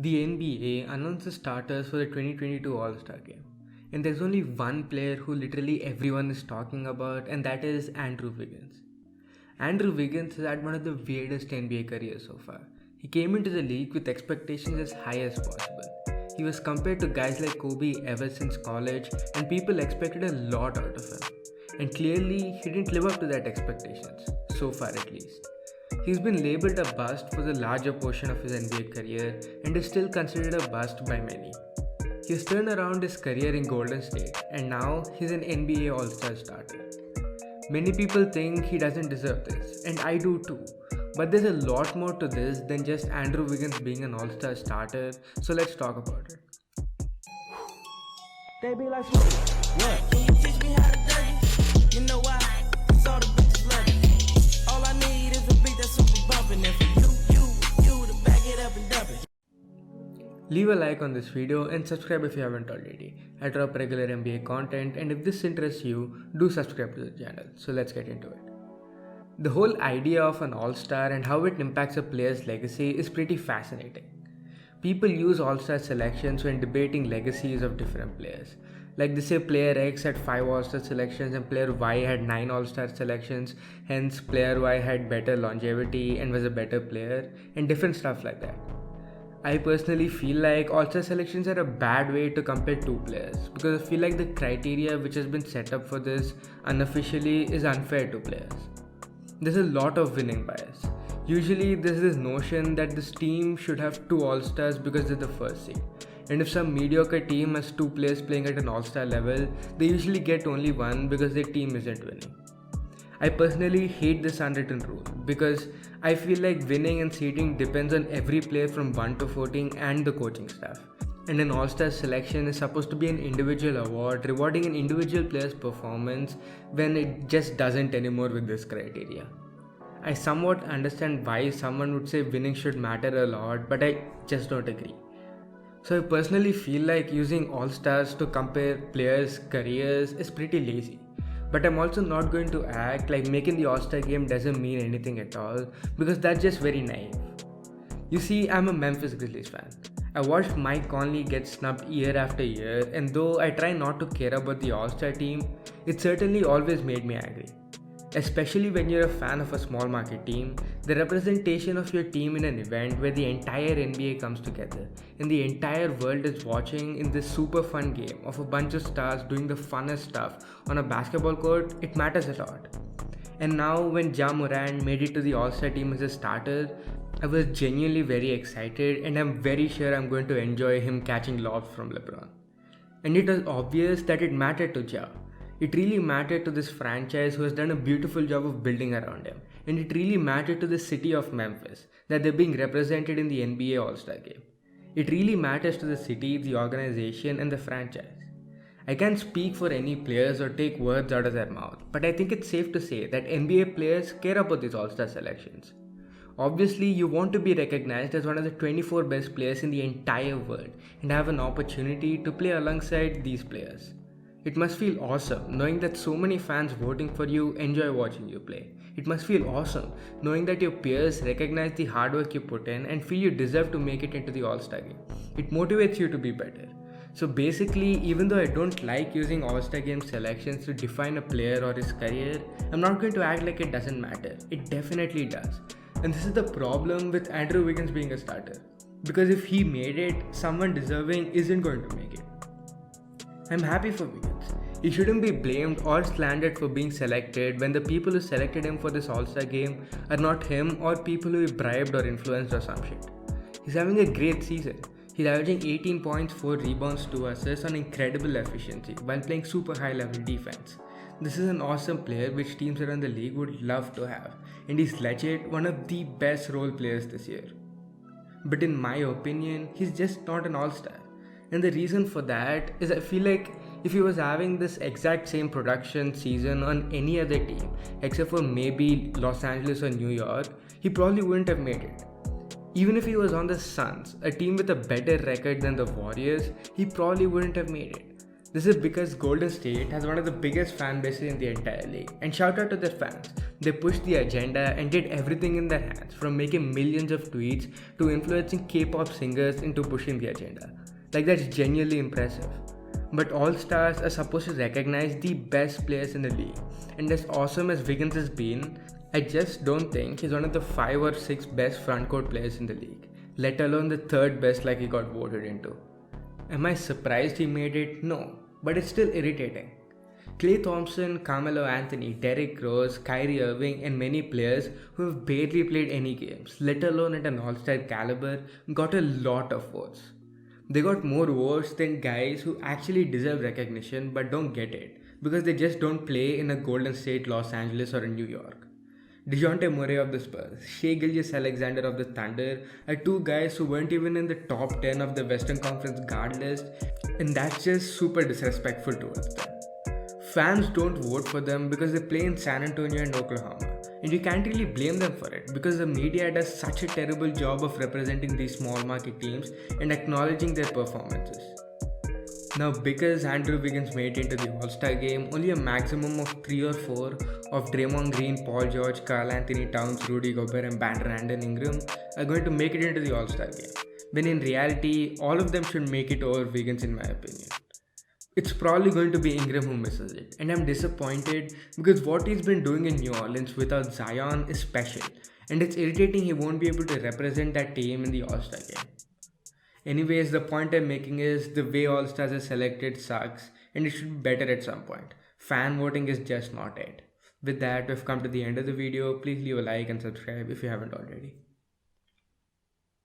The NBA announced the starters for the 2022 All-Star game. And there's only one player who literally everyone is talking about, and that is Andrew Wiggins. Andrew Wiggins has had one of the weirdest NBA careers so far. He came into the league with expectations as high as possible. He was compared to guys like Kobe ever since college, and people expected a lot out of him. And clearly, he didn't live up to that expectations, so far at least. He's been labelled a bust for the larger portion of his NBA career and is still considered a bust by many. He has turned around his career in Golden State and now he's an NBA All-Star starter. Many people think he doesn't deserve this, and I do too. But there's a lot more to this than just Andrew Wiggins being an All-Star starter, so let's talk about it. They be like, what? Can you teach me how to dirty? You know why? Cause all the bitches love it. All I need is a beat that's super bumpin', and for you to back it up and dump it. Leave a like on this video and subscribe if you haven't already. I drop regular NBA content, and if this interests you, do subscribe to the channel. So let's get into it. The whole idea of an All-Star and how it impacts a player's legacy is pretty fascinating. People use All-Star selections when debating legacies of different players. Like they say player X had 5 All-Star selections and player Y had 9 All-Star selections, hence player Y had better longevity and was a better player, and different stuff like that. I personally feel like All-Star selections are a bad way to compare two players because I feel like the criteria which has been set up for this unofficially is unfair to players. There's a lot of winning bias. Usually there's this notion that this team should have 2 All-Stars because they're the first seed. And if some mediocre team has 2 players playing at an All-Star level, they usually get only one because their team isn't winning. I personally hate this unwritten rule because I feel like winning and seeding depends on every player from 1 to 14 and the coaching staff. And an All-Star selection is supposed to be an individual award rewarding an individual player's performance when it just doesn't anymore with this criteria. I somewhat understand why someone would say winning should matter a lot, but I just don't agree. So I personally feel like using All-Stars to compare players' careers is pretty lazy. But I'm also not going to act like making the All-Star game doesn't mean anything at all because that's just very naive. You see, I'm a Memphis Grizzlies fan. I watched Mike Conley get snubbed year after year, and though I try not to care about the All-Star team, it certainly always made me angry. Especially when you're a fan of a small market team, the representation of your team in an event where the entire NBA comes together and the entire world is watching in this super fun game of a bunch of stars doing the funnest stuff on a basketball court, it matters a lot. And now when Ja Morant made it to the All-Star team as a starter, I was genuinely very excited and I'm very sure I'm going to enjoy him catching lobs from LeBron. And it was obvious that it mattered to Ja. It really mattered to this franchise who has done a beautiful job of building around him. And it really mattered to the city of Memphis that they're being represented in the NBA All-Star game. It really matters to the city, the organization and the franchise. I can't speak for any players or take words out of their mouth, but I think it's safe to say that NBA players care about these All-Star selections. Obviously, you want to be recognized as one of the 24 best players in the entire world and have an opportunity to play alongside these players. It must feel awesome knowing that so many fans voting for you enjoy watching you play. It must feel awesome knowing that your peers recognize the hard work you put in and feel you deserve to make it into the All-Star game. It motivates you to be better. So basically, even though I don't like using All-Star game selections to define a player or his career, I'm not going to act like it doesn't matter. It definitely does. And this is the problem with Andrew Wiggins being a starter. Because if he made it, someone deserving isn't going to make it. I'm happy for Wiggins. He shouldn't be blamed or slandered for being selected when the people who selected him for this All-Star game are not him or people who he bribed or influenced or some shit. He's having a great season. He's averaging 18 points, 4 rebounds, 2 assists on incredible efficiency while playing super high level defense. This is an awesome player which teams around the league would love to have, and he's legit one of the best role players this year. But in my opinion, he's just not an All-Star. And the reason for that is I feel like if he was having this exact same production season on any other team, except for maybe Los Angeles or New York, he probably wouldn't have made it. Even if he was on the Suns, a team with a better record than the Warriors, he probably wouldn't have made it. This is because Golden State has one of the biggest fan bases in the entire league, and shout out to their fans. They pushed the agenda and did everything in their hands, from making millions of tweets to influencing K-pop singers into pushing the agenda. Like, that's genuinely impressive. But All-Stars are supposed to recognize the best players in the league, and as awesome as Wiggins has been, I just don't think he's one of the 5 or 6 best frontcourt players in the league, let alone the 3rd best like he got voted into. Am I surprised he made it? No, but it's still irritating. Klay Thompson, Carmelo Anthony, Derrick Rose, Kyrie Irving, and many players who have barely played any games, let alone at an all-star caliber, got a lot of votes. They got more votes than guys who actually deserve recognition but don't get it because they just don't play in a Golden State, Los Angeles, or in New York. DeJounte Murray of the Spurs, Shai Gilgeous-Alexander of the Thunder are 2 guys who weren't even in the top 10 of the Western Conference guard list, and that's just super disrespectful towards them. Fans don't vote for them because they play in San Antonio and Oklahoma, and you can't really blame them for it because the media does such a terrible job of representing these small market teams and acknowledging their performances. Now, because Andrew Wiggins made it into the All-Star game, only a maximum of 3 or 4 of Draymond Green, Paul George, Karl Anthony Towns, Rudy Gobert, and Brandon Ingram are going to make it into the All-Star game, when in reality, all of them should make it over Wiggins in my opinion. It's probably going to be Ingram who misses it, and I'm disappointed because what he's been doing in New Orleans without Zion is special, and it's irritating he won't be able to represent that team in the All-Star game. Anyways, the point I'm making is the way All-Stars are selected sucks, and it should be better at some point. Fan voting is just not it. With that, we've come to the end of the video. Please leave a like and subscribe if you haven't already.